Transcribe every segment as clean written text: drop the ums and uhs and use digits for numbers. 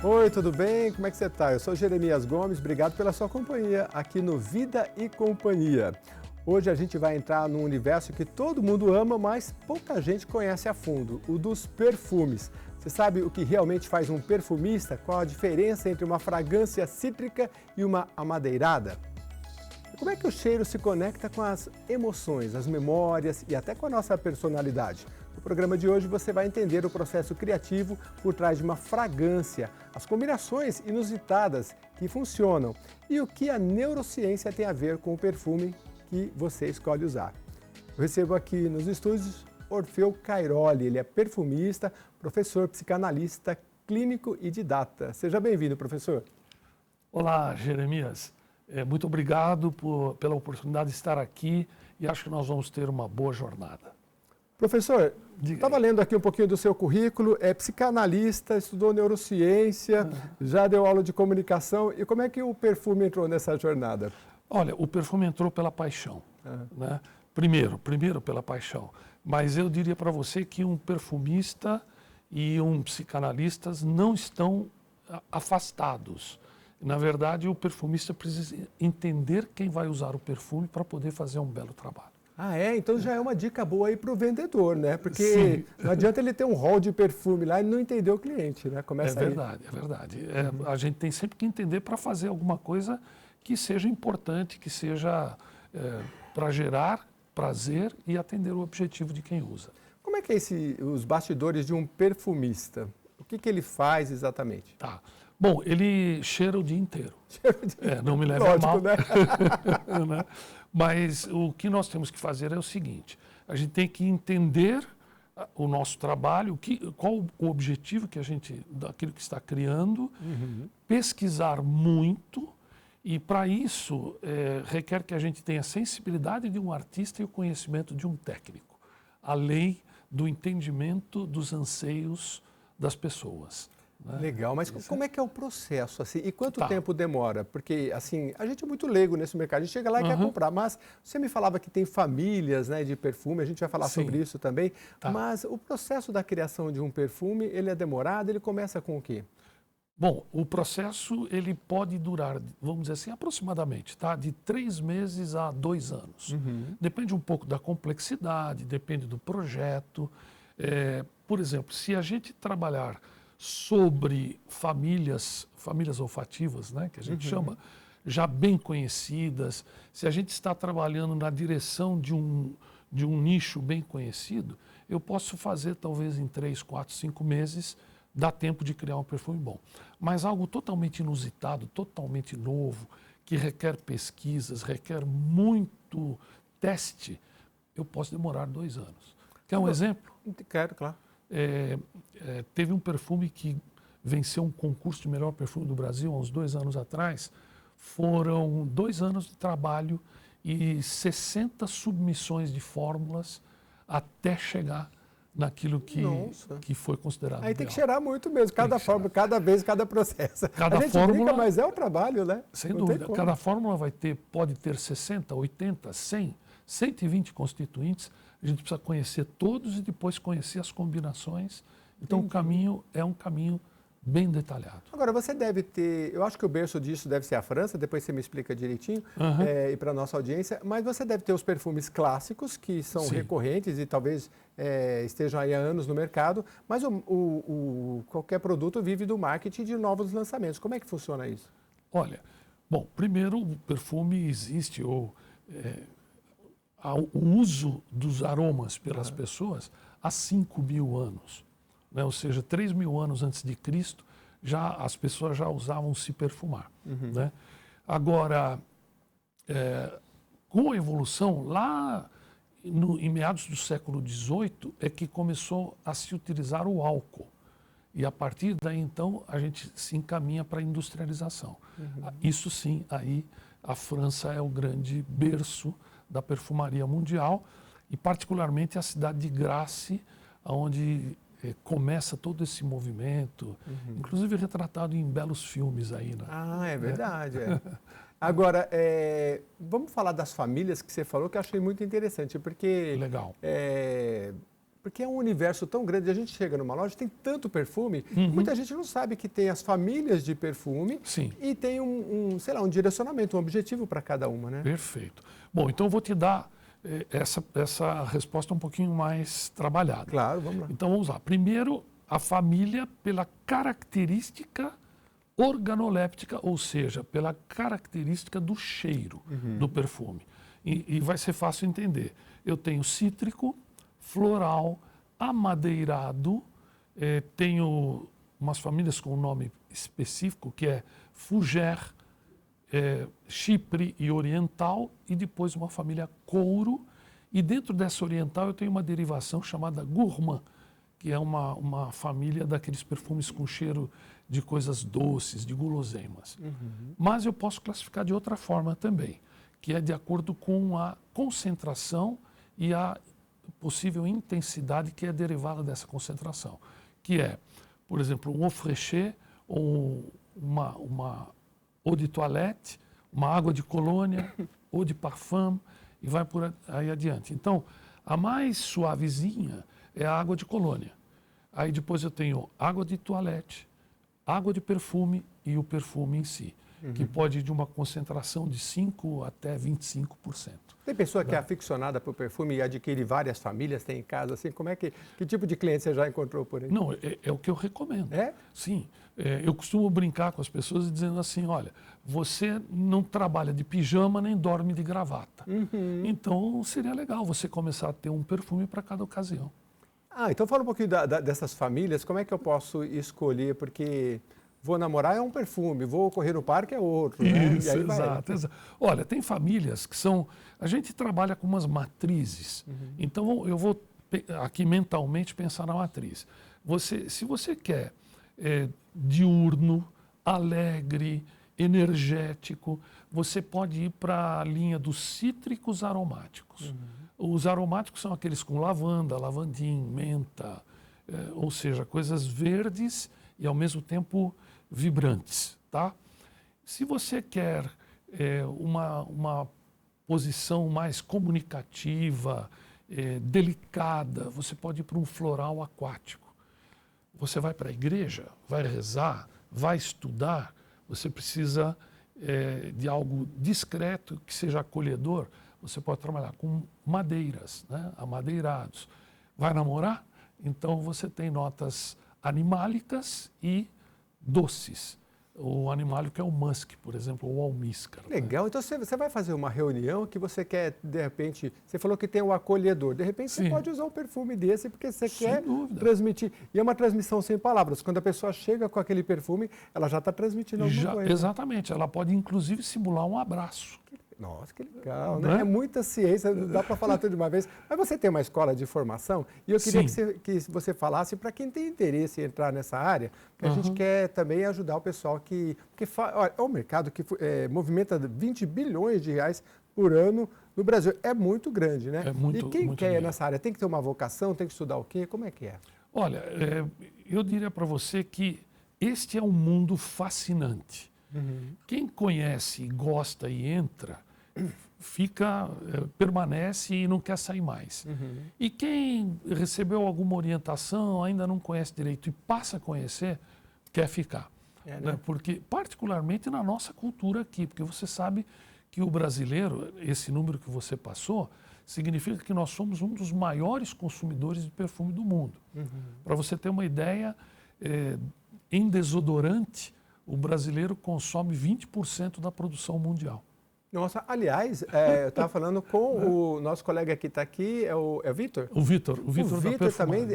Oi, tudo bem? Como é que você está? Eu sou Jeremias Gomes, obrigado pela sua companhia aqui no Vida e Companhia. Hoje a gente vai entrar num universo que todo mundo ama, mas pouca gente conhece a fundo, o dos perfumes. Você sabe o que realmente faz um perfumista? Qual a diferença entre uma fragrância cítrica e uma amadeirada? Como é que o cheiro se conecta com as emoções, as memórias e até com a nossa personalidade? No programa de hoje você vai entender o processo criativo por trás de uma fragrância, as combinações inusitadas que funcionam e o que a neurociência tem a ver com o perfume que você escolhe usar. Eu recebo aqui nos estúdios Orfeu Cairoli, ele é perfumista, professor, psicanalista, clínico e didata. Seja bem-vindo, professor. Olá, Jeremias. Muito obrigado pela oportunidade de estar aqui e acho que nós vamos ter uma boa jornada. Professor, estava lendo aqui um pouquinho do seu currículo, é psicanalista, estudou neurociência, já deu aula de comunicação. E como é que o perfume entrou nessa jornada? Olha, o perfume entrou pela paixão, né? Primeiro pela paixão. Mas eu diria para você que um perfumista e um psicanalista não estão afastados. Na verdade, o perfumista precisa entender quem vai usar o perfume para poder fazer um belo trabalho. Ah, é? Então já é uma dica boa aí para o vendedor, né? Porque Sim. não adianta ele ter um rol de perfume lá e não entender o cliente, né? Começa É verdade. A gente tem sempre que entender para fazer alguma coisa que seja importante, que seja para gerar prazer e atender o objetivo de quem usa. Como é que é os bastidores de um perfumista? O que ele faz exatamente? Tá. Bom, ele cheira o dia inteiro. Não me leve Lógico, a mal. né? Né? Mas o que nós temos que fazer é o seguinte: a gente tem que entender o nosso trabalho, qual o objetivo que daquilo que está criando, pesquisar muito, e para isso requer que a gente tenha a sensibilidade de um artista e o conhecimento de um técnico, além do entendimento dos anseios das pessoas. Legal, mas como é que é o processo, assim, e quanto tempo demora? Porque, assim, a gente é muito leigo nesse mercado, a gente chega lá e quer comprar, mas você me falava que tem famílias, né, de perfume, a gente vai falar sobre isso também, mas o processo da criação de um perfume, ele é demorado, ele começa com o quê? Bom, o processo, ele pode durar, vamos dizer assim, aproximadamente, de 3 meses a 2 anos. Depende um pouco da complexidade, depende do projeto. Por exemplo, se a gente trabalhar sobre famílias olfativas, né, que a gente chama, já bem conhecidas, se a gente está trabalhando na direção de um nicho bem conhecido, eu posso fazer talvez em 3, 4, 5 meses, dá tempo de criar um perfume bom. Mas algo totalmente inusitado, totalmente novo, que requer pesquisas, requer muito teste, eu posso demorar 2 anos. Quer um exemplo? Quero, claro. Teve um perfume que venceu um concurso de melhor perfume do Brasil há uns 2 anos atrás. Foram 2 anos de trabalho e 60 submissões de fórmulas até chegar naquilo que foi considerado Aí tem que ideal. cheirar muito mesmo, cada fórmula, cada vez, cada processo. Cada a gente fórmula, brinca, mas é o trabalho, né? Sem dúvida. Cada fórmula pode ter 60, 80, 100, 120 constituintes. A gente precisa conhecer todos e depois conhecer as combinações. Então, o caminho é um caminho bem detalhado. Agora, você deve ter, eu acho que o berço disso deve ser a França, depois você me explica direitinho, e para a nossa audiência, mas você deve ter os perfumes clássicos, que são recorrentes e talvez estejam aí há anos no mercado, mas qualquer produto vive do marketing de novos lançamentos. Como é que funciona isso? Olha, bom, primeiro, o perfume existe, o uso dos aromas pelas pessoas há 5.000 anos. Né? Ou seja, 3.000 anos antes de Cristo, as pessoas já usavam se perfumar. Né? Agora, com a evolução, lá em meados do século XVIII, é que começou a se utilizar o álcool. E a partir daí, então, a gente se encaminha para a industrialização. Isso sim, aí a França é o grande berço da perfumaria mundial, e particularmente a cidade de Grasse, onde começa todo esse movimento, inclusive retratado em belos filmes aí. Né? É verdade. Agora, vamos falar das famílias que você falou, que eu achei muito interessante, porque... Legal. Porque é um universo tão grande, a gente chega numa loja, tem tanto perfume, muita gente não sabe que tem as famílias de perfume. Sim. E tem sei lá, um direcionamento, um objetivo para cada uma, né? Perfeito. Bom, então eu vou te dar essa resposta um pouquinho mais trabalhada. Claro, vamos lá. Então vamos lá. Primeiro, a família pela característica organoléptica, ou seja, pela característica do cheiro do perfume. E vai ser fácil entender. Eu tenho cítrico, floral, amadeirado, tenho umas famílias com um nome específico, que é Fougère, Chipre e Oriental, e depois uma família couro. E dentro dessa Oriental eu tenho uma derivação chamada Gourmand, que é uma família daqueles perfumes com cheiro de coisas doces, de guloseimas. Mas eu posso classificar de outra forma também, que é de acordo com a concentração e a possível intensidade que é derivada dessa concentração. Que é, por exemplo, um eau fraîche ou uma eau de toilette, uma água de colônia, eau de parfum, e vai por aí adiante. Então, a mais suavezinha é a água de colônia. Aí depois eu tenho água de toilette, água de perfume e o perfume em si, que pode ir de uma concentração de 5% até 25%. Tem pessoa que é aficionada por perfume e adquire várias famílias, tem em casa, assim, que tipo de cliente você já encontrou por aí? Não, é o que eu recomendo. É? Sim. Eu costumo brincar com as pessoas dizendo assim, olha, você não trabalha de pijama nem dorme de gravata. Então seria legal você começar a ter um perfume para cada ocasião. Então fala um pouquinho dessas famílias, como é que eu posso escolher, porque vou namorar é um perfume, vou correr no parque é outro, né? Isso, E aí exato. Olha, tem famílias que são... A gente trabalha com umas matrizes, então eu vou aqui mentalmente pensar na matriz. Se você quer diurno, alegre, energético, você pode ir para a linha dos cítricos aromáticos. Os aromáticos são aqueles com lavanda, lavandim, menta, ou seja, coisas verdes e ao mesmo tempo vibrantes, tá? Se você quer uma posição mais comunicativa, delicada, você pode ir para um floral aquático. Você vai para a igreja, vai rezar, vai estudar, você precisa de algo discreto, que seja acolhedor. Você pode trabalhar com madeiras, né? Amadeirados. Vai namorar? Então você tem notas animálicas e doces. O animálico é o musk, por exemplo, ou o almíscar. Legal. Né? Então você vai fazer uma reunião que você quer, de repente, você falou que tem o acolhedor. De repente você pode usar um perfume desse porque você quer transmitir. E é uma transmissão sem palavras. Quando a pessoa chega com aquele perfume, ela já está transmitindo alguma coisa. Exatamente. Ela pode, inclusive, simular um abraço. Nossa, que legal, né? É muita ciência, não dá para falar tudo de uma vez. Mas você tem uma escola de formação e eu queria que você falasse para quem tem interesse em entrar nessa área, porque a gente quer também ajudar o pessoal olha, é um mercado que movimenta 20 bilhões de reais por ano no Brasil. É muito grande, né? E quem quer ir nessa área tem que ter uma vocação, tem que estudar o quê? Como é que é? Olha, eu diria para você que este é um mundo fascinante. Quem conhece, gosta e entra, permanece e não quer sair mais. E quem recebeu alguma orientação, ainda não conhece direito e passa a conhecer, quer ficar. Né? Porque, particularmente na nossa cultura aqui, porque você sabe que o brasileiro, esse número que você passou, significa que nós somos um dos maiores consumidores de perfume do mundo. Para você ter uma ideia, em desodorante, o brasileiro consome 20% da produção mundial. Nossa, aliás, eu estava falando com o nosso colega que está aqui, é o Vitor? O Vitor também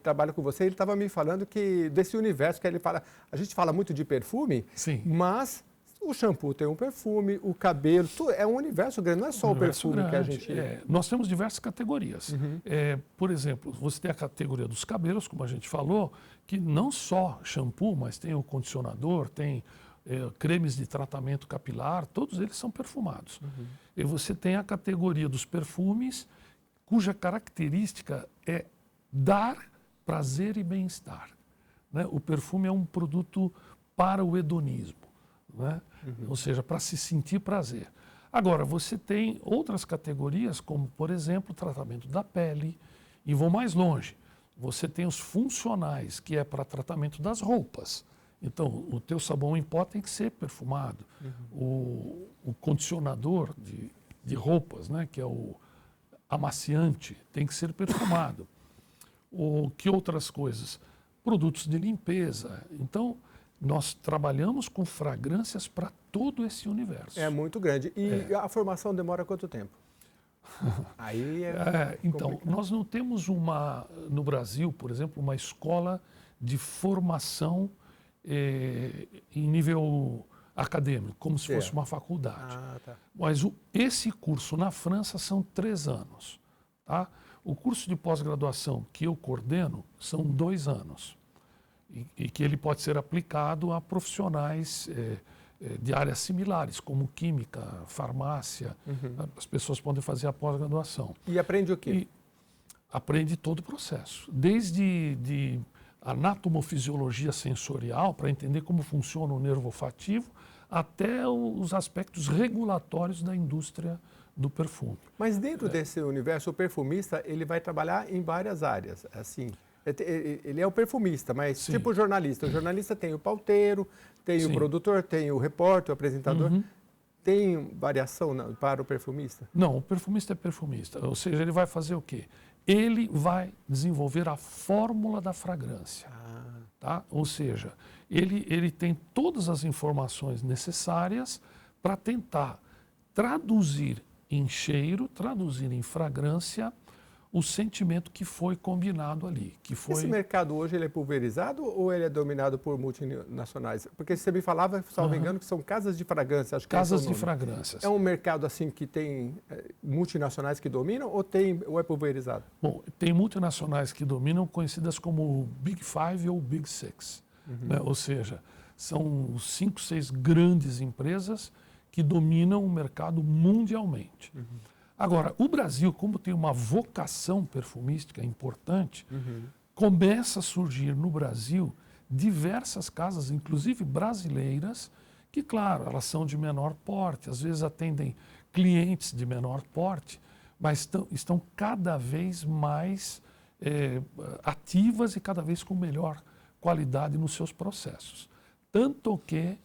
trabalha com você, ele estava me falando que desse universo que ele fala, a gente fala muito de perfume, mas o shampoo tem um perfume, o cabelo, é um universo grande, não é só o perfume grande, que a gente... Nós temos diversas categorias. Por exemplo, você tem a categoria dos cabelos, como a gente falou, que não só shampoo, mas tem o condicionador, tem cremes de tratamento capilar, todos eles são perfumados. E você tem a categoria dos perfumes, cuja característica é dar prazer e bem-estar. Né? O perfume é um produto para o hedonismo, né? Ou seja, para se sentir prazer. Agora, você tem outras categorias, como, por exemplo, o tratamento da pele, e vou mais longe. você tem os funcionais, que é para tratamento das roupas. Então, o teu sabão em pó tem que ser perfumado. O condicionador de roupas, né, que é o amaciante, tem que ser perfumado. Que outras coisas? Produtos de limpeza. Então, nós trabalhamos com fragrâncias para todo esse universo. É muito grande. E a formação demora quanto tempo? Aí então, nós não temos no Brasil, por exemplo, uma escola de formação em nível acadêmico, como se fosse uma faculdade. Tá. Mas esse curso na França são 3 anos. Tá? O curso de pós-graduação que eu coordeno são 2 anos. E que ele pode ser aplicado a profissionais de áreas similares, como química, farmácia. As pessoas podem fazer a pós-graduação. E aprende o quê? E aprende todo o processo. Desde anatomofisiologia sensorial, para entender como funciona o nervo olfativo, até os aspectos regulatórios da indústria do perfume. Mas dentro desse universo, o perfumista ele vai trabalhar em várias áreas. Assim, ele é o perfumista, mas Sim. tipo jornalista. O jornalista tem o pauteiro, tem Sim. o produtor, tem o repórter, o apresentador. Tem variação para o perfumista? Não, o perfumista é perfumista. Ou seja, ele vai fazer o quê? Ele vai desenvolver a fórmula da fragrância. Tá? Ou seja, ele tem todas as informações necessárias para tentar traduzir em cheiro, traduzir em fragrância o sentimento que foi combinado ali. Esse mercado hoje ele é pulverizado ou ele é dominado por multinacionais? Porque você me falava, salvo engano, que são casas de fragrância. Acho que casas de fragrâncias. É um mercado assim que tem multinacionais que dominam ou é pulverizado? Bom, tem multinacionais que dominam, conhecidas como Big Five ou Big Six. Né? Ou seja, são 5, 6 grandes empresas que dominam o mercado mundialmente. Agora, o Brasil, como tem uma vocação perfumística importante, começa a surgir no Brasil diversas casas, inclusive brasileiras, que, claro, elas são de menor porte, às vezes atendem clientes de menor porte, mas estão cada vez mais ativas e cada vez com melhor qualidade nos seus processos. Tanto que,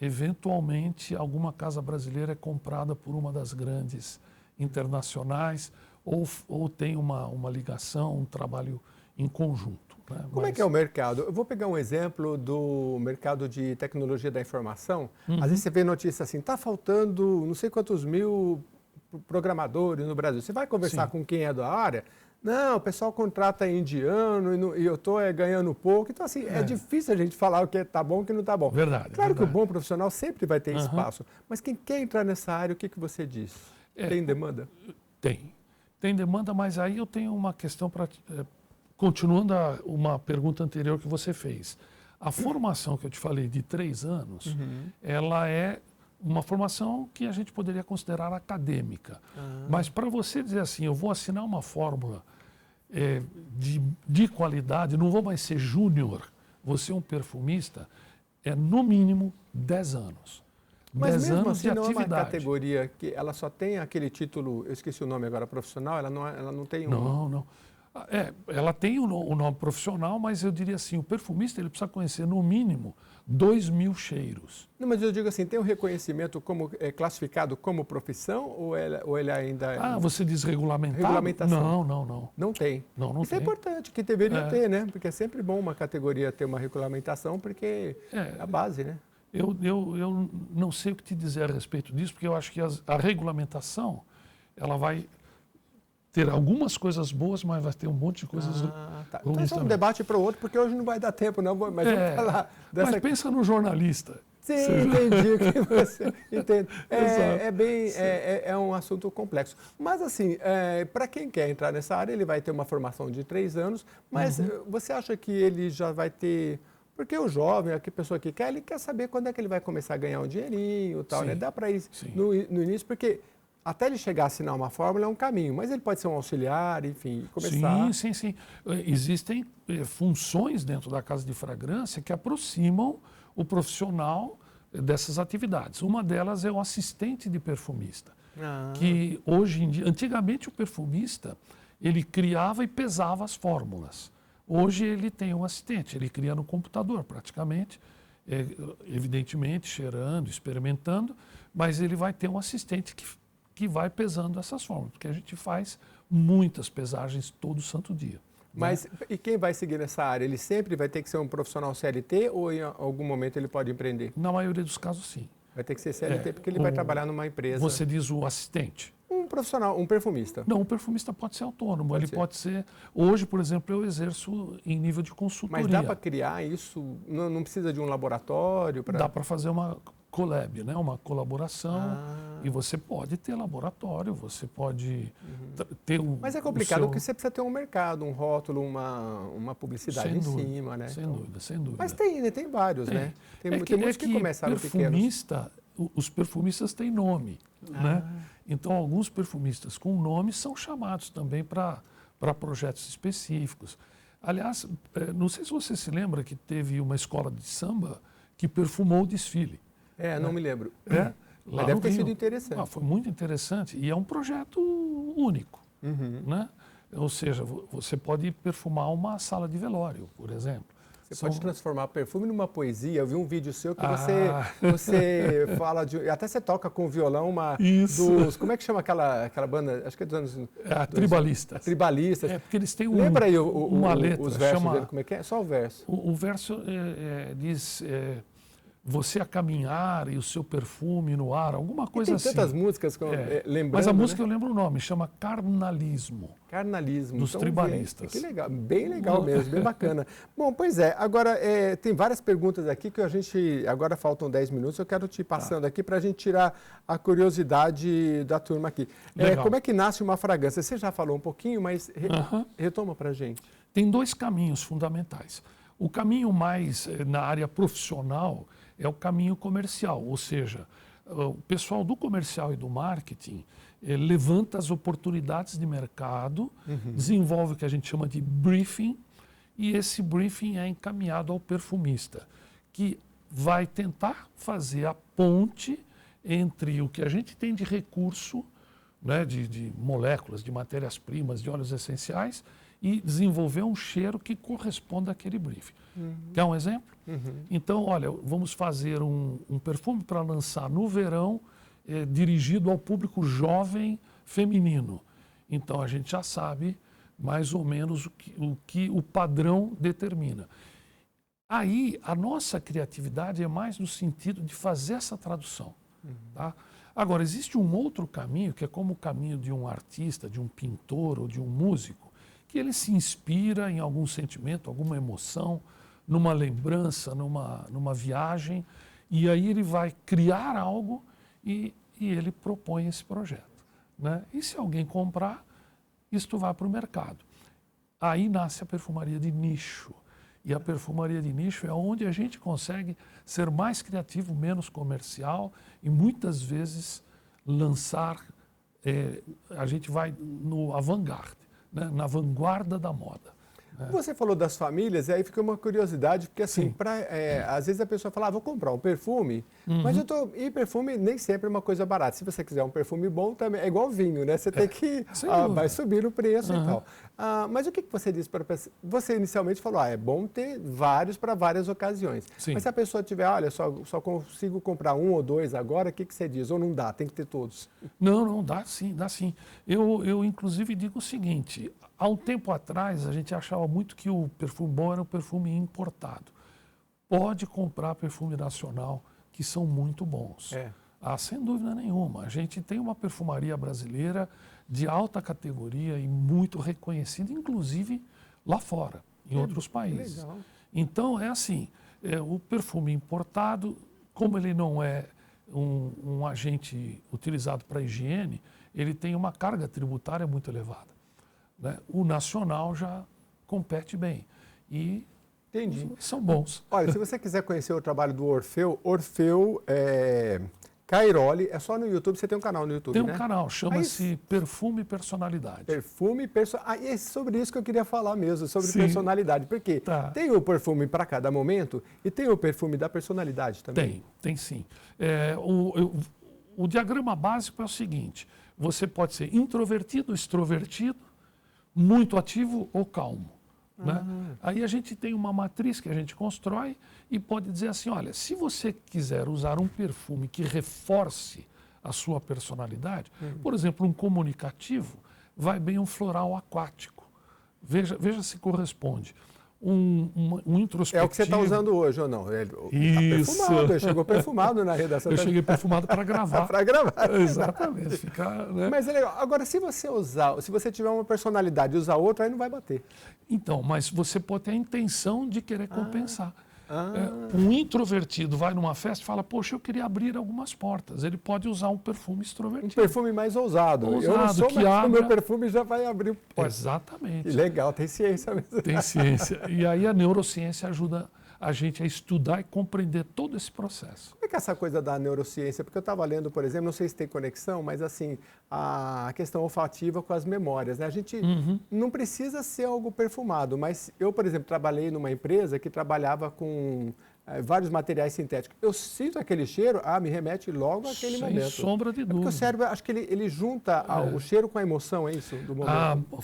eventualmente, alguma casa brasileira é comprada por uma das grandes internacionais ou tem uma ligação, um trabalho em conjunto. Né? Como é que é o mercado? Eu vou pegar um exemplo do mercado de tecnologia da informação. Às vezes você vê notícia assim, está faltando não sei quantos mil programadores no Brasil. Você vai conversar com quem é da área? Não, o pessoal contrata indiano e eu estou ganhando pouco. Então, assim, é difícil a gente falar o que está bom e o que não está bom. Verdade. Claro que o bom profissional sempre vai ter espaço. Mas quem quer entrar nessa área, o que você diz? Tem demanda? Tem demanda, mas aí eu tenho uma questão para... continuando uma pergunta anterior que você fez. A formação que eu te falei de 3 anos, ela é uma formação que a gente poderia considerar acadêmica. Mas para você dizer assim, eu vou assinar uma fórmula de qualidade, não vou mais ser júnior, vou ser um perfumista, é no mínimo 10 anos. Mas mesmo assim não é uma categoria que ela só tem aquele título, eu esqueci o nome agora, profissional, ela não tem um... Não. Ela tem o nome profissional, mas eu diria assim, o perfumista ele precisa conhecer no mínimo 2.000 cheiros. Não, mas eu digo assim, tem um reconhecimento como classificado como profissão ou ele ainda... você diz regulamentado? Regulamentação. Não. Não tem. Não Isso tem. é importante, que deveria ter, né? Porque é sempre bom uma categoria ter uma regulamentação, porque é a base, né? Eu não sei o que te dizer a respeito disso, porque eu acho que a regulamentação ela vai ter algumas coisas boas, mas vai ter um monte de coisas ruins. Então é só um debate para o outro, porque hoje não vai dar tempo, não. Mas vamos falar dessa... Mas pensa no jornalista. Sim, entendi o que você entende. É um assunto complexo. Mas, assim, para quem quer entrar nessa área, ele vai ter uma formação de 3 anos, mas você acha que ele já vai ter... Porque o jovem, a pessoa que quer, ele quer saber quando é que ele vai começar a ganhar um dinheirinho e tal, né? Dá para ir no início, porque até ele chegar a assinar uma fórmula é um caminho, mas ele pode ser um auxiliar, enfim, começar... Sim. Existem funções dentro da casa de fragrância que aproximam o profissional dessas atividades. Uma delas é o assistente de perfumista, que hoje em dia... Antigamente o perfumista, ele criava e pesava as fórmulas. Hoje ele tem um assistente, ele cria no computador praticamente, evidentemente cheirando, experimentando, mas ele vai ter um assistente que vai pesando essas formas, porque a gente faz muitas pesagens todo santo dia. Mas e quem vai seguir nessa área? Ele sempre vai ter que ser um profissional CLT ou em algum momento ele pode empreender? Na maioria dos casos, sim. Vai ter que ser CLT porque ele vai trabalhar numa empresa. Você diz o assistente? Um profissional, um perfumista. Não, o perfumista pode ser autônomo. Pode ser. Hoje, por exemplo, eu exerço em nível de consultoria. Mas dá para criar isso? Não precisa de um laboratório? Dá para fazer uma collab, né? Uma colaboração. E você pode ter laboratório, você pode ter um. Mas é complicado porque você precisa ter um mercado, um rótulo, uma publicidade cima, né? Sem dúvida, sem dúvida. Mas tem vários, né? Tem muitos que começaram pequenos. Os perfumistas têm nome, né? Então, alguns perfumistas com nome são chamados também para projetos específicos. Aliás, não sei se você se lembra que teve uma escola de samba que perfumou o desfile. Não me lembro. Mas deve ter sido interessante. Foi muito interessante e é um projeto único, né? Ou seja, você pode perfumar uma sala de velório, por exemplo. Você pode transformar perfume numa poesia. Eu vi um vídeo seu que você fala de... Até você toca com violão como é que chama aquela banda? Acho que é dos anos... Tribalistas. Tribalistas. Porque eles têm Lembra aí uma letra. Os versos dele, como é que é? Só o verso. O verso diz... você a caminhar e o seu perfume no ar, alguma coisa assim. Tem tantas músicas, lembrando. Mas a música eu lembro o nome, chama Carnalismo. Carnalismo. Dos tribalistas. Que legal, bem legal mesmo, bem bacana. Bom, pois é, agora tem várias perguntas aqui que a gente, agora faltam 10 minutos, eu quero te passando aqui para a gente tirar a curiosidade da turma aqui. Como é que nasce uma fragrância? Você já falou um pouquinho, mas retoma para a gente. Tem dois caminhos fundamentais. O caminho mais na área profissional é o caminho comercial, ou seja, o pessoal do comercial e do marketing levanta as oportunidades de mercado, desenvolve o que a gente chama de briefing, e esse briefing é encaminhado ao perfumista, que vai tentar fazer a ponte entre o que a gente tem de recurso, né, de moléculas, de matérias-primas, de óleos essenciais, e desenvolver um cheiro que corresponda àquele briefing. Quer um exemplo? Então, olha, vamos fazer um perfume para lançar no verão, dirigido ao público jovem feminino. Então, a gente já sabe mais ou menos o que o padrão determina. Aí, a nossa criatividade é mais no sentido de fazer essa tradução. Tá? Agora, existe um outro caminho, que é como o caminho de um artista, de um pintor ou de um músico, que ele se inspira em algum sentimento, alguma emoção, numa lembrança, numa viagem, e aí ele vai criar algo e ele propõe esse projeto, né? E se alguém comprar, isto vai para o mercado. Aí nasce a perfumaria de nicho. E a perfumaria de nicho é onde a gente consegue ser mais criativo, menos comercial e muitas vezes lançar, a gente vai no avant-garde, né? Na vanguarda da moda. Você falou das famílias, e aí fica uma curiosidade, porque assim, às vezes a pessoa fala, vou comprar um perfume, mas e perfume nem sempre é uma coisa barata. Se você quiser um perfume bom, também é igual vinho, né? Você tem que, vai subir o preço e tal. Mas o que você disse para a pessoa? Você inicialmente falou, é bom ter vários para várias ocasiões. Sim. Mas se a pessoa tiver, olha, só consigo comprar um ou dois agora, o que você diz? Ou não dá, tem que ter todos? Não, dá sim, dá sim. Eu inclusive digo o seguinte, há um tempo atrás a gente achava muito que o perfume bom era um perfume importado. Pode comprar perfume nacional, que são muito bons. Sem dúvida nenhuma. A gente tem uma perfumaria brasileira de alta categoria e muito reconhecida, inclusive lá fora, em outros países. Legal. Então, é assim, o perfume importado, como ele não é um agente utilizado para higiene, ele tem uma carga tributária muito elevada, né? O nacional já compete bem e são bons. Olha, se você quiser conhecer o trabalho do Orfeu Cairoli, é só no YouTube, você tem um canal no YouTube, né? Tem um canal, chama-se Perfume Personalidade. Perfume Personalidade. E é sobre isso que eu queria falar mesmo, sobre personalidade. Porque tem o perfume para cada momento e tem o perfume da personalidade também. Tem sim. O diagrama básico é o seguinte, você pode ser introvertido, extrovertido, muito ativo ou calmo. Né? Aí a gente tem uma matriz que a gente constrói e pode dizer assim, olha, se você quiser usar um perfume que reforce a sua personalidade, por exemplo, um comunicativo, vai bem um floral aquático. Veja se corresponde. Um introspectivo. É o que você está usando hoje, ou não? Ele Isso. Tá perfumado, ele chegou perfumado na redação. Eu cheguei perfumado para gravar. Para gravar. Exatamente. Ficar, né? Mas é legal. Agora, se você tiver uma personalidade e usar outra, aí não vai bater. Então, mas você pode ter a intenção de querer compensar. Um introvertido vai numa festa e fala, poxa, eu queria abrir algumas portas. Ele pode usar um perfume extrovertido. Um perfume mais ousado. Eu não sou, mas o meu perfume já vai abrir portas. Exatamente. Que legal, tem ciência mesmo. Tem ciência. E aí a neurociência ajuda a gente a estudar e compreender todo esse processo. Como é que é essa coisa da neurociência? Porque eu estava lendo, por exemplo, não sei se tem conexão, mas assim, a questão olfativa com as memórias, né? A gente não precisa ser algo perfumado, mas eu, por exemplo, trabalhei numa empresa que trabalhava com vários materiais sintéticos. Eu sinto aquele cheiro, me remete logo àquele momento. Sem sombra de dúvida. Porque o cérebro, acho que ele junta o cheiro com a emoção, é isso? Do momento.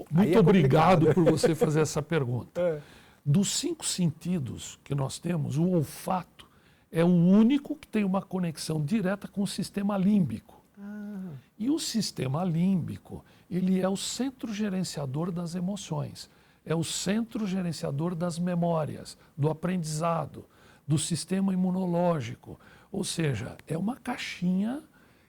Muito obrigado por você fazer essa pergunta. Dos 5 sentidos que nós temos, o olfato é o único que tem uma conexão direta com o sistema límbico. E o sistema límbico, ele é o centro gerenciador das emoções, é o centro gerenciador das memórias, do aprendizado, do sistema imunológico. Ou seja, é uma caixinha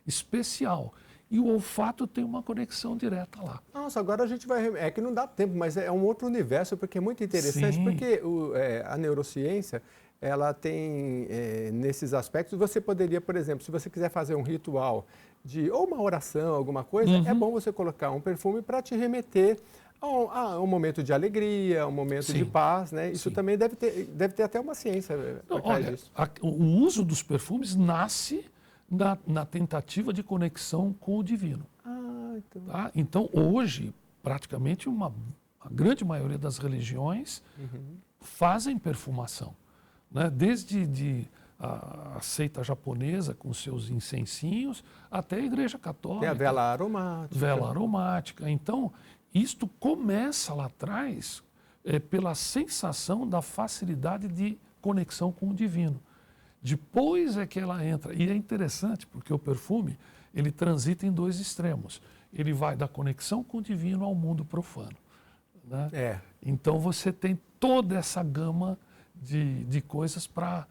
especial. E o olfato tem uma conexão direta lá. Nossa, agora a gente vai... É que não dá tempo, mas é um outro universo, porque é muito interessante, Sim. porque a neurociência, ela tem, nesses aspectos, você poderia, por exemplo, se você quiser fazer um ritual ou uma oração, alguma coisa, é bom você colocar um perfume para te remeter a um momento de alegria, um momento de paz, né? Isso também deve ter até uma ciência por trás disso. O uso dos perfumes nasce na tentativa de conexão com o divino. Então... Tá? Então, hoje, praticamente a grande maioria das religiões fazem perfumação. Né? Desde a seita japonesa, com seus incensinhos, até a igreja católica. Tem a vela aromática. Vela aromática. Então, isto começa lá atrás pela sensação da facilidade de conexão com o divino. Depois é que ela entra. E é interessante, porque o perfume, ele transita em 2 extremos. Ele vai da conexão com o divino ao mundo profano. Né? Então você tem toda essa gama de coisas para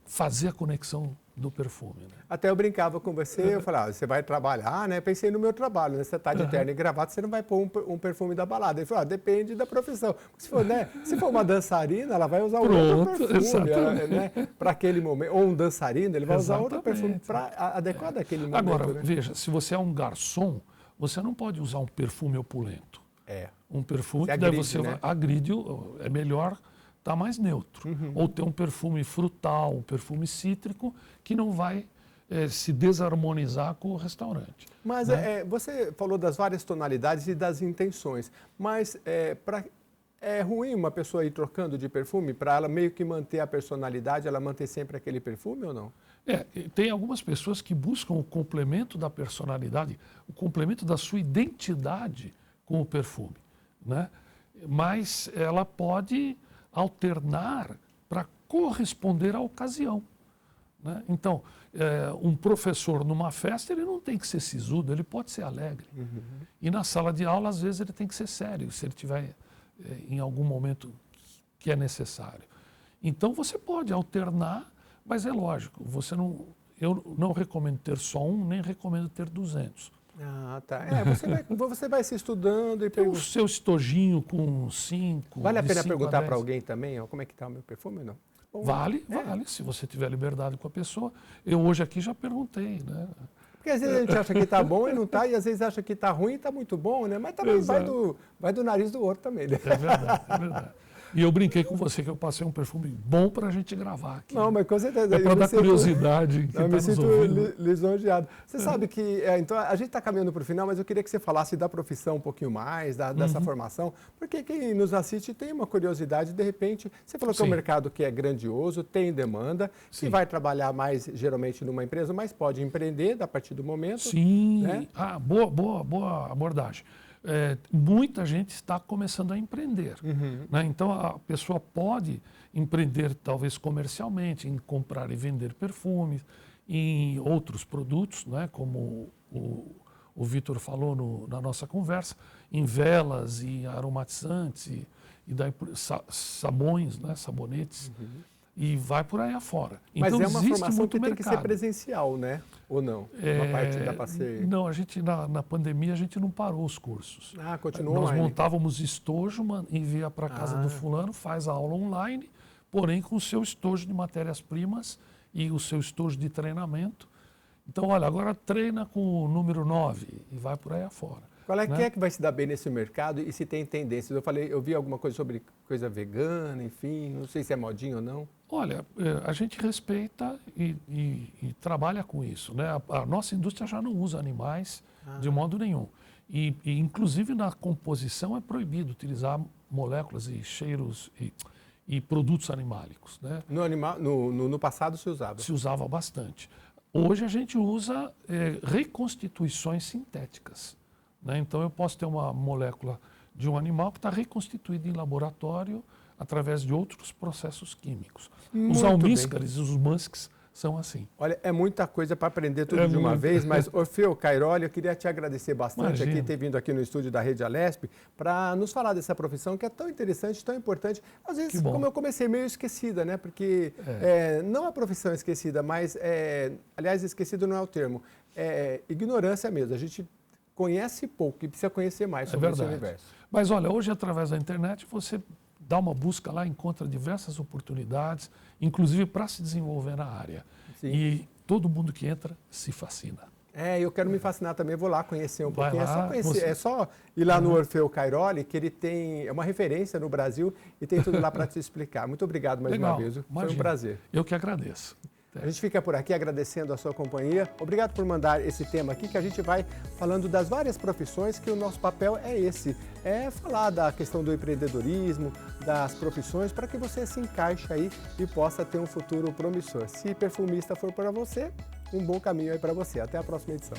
fazer a conexão do perfume. Né? Até eu brincava com você, eu falava, você vai trabalhar, né? Pensei no meu trabalho, né? Você está de terno e gravata, você não vai pôr um perfume da balada. Ele falou, depende da profissão. Se for uma dançarina, ela vai usar outro perfume, né? Para aquele momento. Ou um dançarino, ele vai usar outro perfume para adequar daquele momento. Agora, né? veja, se você é um garçom, você não pode usar um perfume opulento. Um perfume que daí você agride, é melhor estar mais neutro. Ou ter um perfume frutal, um perfume cítrico, que não vai se desarmonizar com o restaurante. Mas né? Você falou das várias tonalidades e das intenções, mas é ruim uma pessoa ir trocando de perfume para ela meio que manter a personalidade, ela manter sempre aquele perfume ou não? Tem algumas pessoas que buscam o complemento da personalidade, o complemento da sua identidade com o perfume. Né? Mas ela pode alternar para corresponder à ocasião. Né? Então, um professor numa festa, ele não tem que ser sisudo, ele pode ser alegre. E na sala de aula, às vezes, ele tem que ser sério, se ele tiver em algum momento que é necessário. Então, você pode alternar, mas é lógico, eu não recomendo ter só um, nem recomendo ter 200. Tá. Você vai se estudando e tem o seu estojinho com 5. Vale a pena perguntar para alguém também, como é que está o meu perfume ou não? Bom, vale, se você tiver liberdade com a pessoa. Eu hoje aqui já perguntei, né? Porque às vezes a gente acha que está bom e não está, e às vezes acha que está ruim e está muito bom, né? Mas também vai do nariz do outro também, né? É verdade, é verdade. E eu brinquei com você que eu passei um perfume bom para a gente gravar aqui. Não, mas com certeza. É para dar curiosidade. Eu me sinto lisonjeado. Você sabe que, então, a gente está caminhando para o final, mas eu queria que você falasse da profissão um pouquinho mais, dessa formação, porque quem nos assiste tem uma curiosidade, de repente, você falou que é um mercado que é grandioso, tem demanda, que vai trabalhar mais, geralmente, numa empresa, mas pode empreender a partir do momento. Sim, né? boa abordagem. muita gente está começando a empreender. Né? Então, a pessoa pode empreender, talvez comercialmente, em comprar e vender perfumes, em outros produtos, né? Como o Vitor falou na nossa conversa, em velas e aromatizantes, e daí, sabões, né? Sabonetes. E vai por aí afora. Mas então, é uma existe formação muito que tem mercado. que ser presencial, né? Ou não? Uma parte dá para ser... Não, a gente na pandemia a gente não parou os cursos. Continuou Nós online. montávamos estojo, envia para casa do fulano, faz a aula online, porém com o seu estojo de matérias-primas e o seu estojo de treinamento. Então, olha, agora treina com o número 9 e vai por aí afora. Qual é né? que é que vai se dar bem nesse mercado e se tem tendências? Eu vi alguma coisa sobre coisa vegana, enfim, não sei se é modinha ou não. Olha, a gente respeita e trabalha com isso, né? A nossa indústria já não usa animais de modo nenhum. E inclusive na composição é proibido utilizar moléculas e cheiros e produtos animálicos, né? No passado se usava? Se usava bastante. Hoje a gente usa reconstituições sintéticas. Né? Então eu posso ter uma molécula de um animal que está reconstituída em laboratório através de outros processos químicos. Os almíscares e os musks são assim. Olha, é muita coisa para aprender tudo de uma vez, mas Orfeu Cairoli, eu queria te agradecer bastante aqui, ter vindo aqui no estúdio da Rede Alesp, para nos falar dessa profissão que é tão interessante, tão importante. Às vezes, como eu comecei, meio esquecida, né? Porque não a profissão esquecida, mas, aliás, esquecido não é o termo, é ignorância mesmo. A gente conhece pouco e precisa conhecer mais sobre esse universo. Mas olha, hoje através da internet você dá uma busca lá, encontra diversas oportunidades, inclusive para se desenvolver na área. Sim. E todo mundo que entra se fascina. Eu quero me fascinar também, vou lá conhecer um pouquinho. É só ir lá no Orfeu Cairoli, que ele é uma referência no Brasil e tem tudo lá para te explicar. Muito obrigado mais uma vez, foi um prazer. Eu que agradeço. A gente fica por aqui agradecendo a sua companhia. Obrigado por mandar esse tema aqui, que a gente vai falando das várias profissões, que o nosso papel é esse. É falar da questão do empreendedorismo, das profissões, para que você se encaixe aí e possa ter um futuro promissor. Se perfumista for para você, um bom caminho aí para você. Até a próxima edição.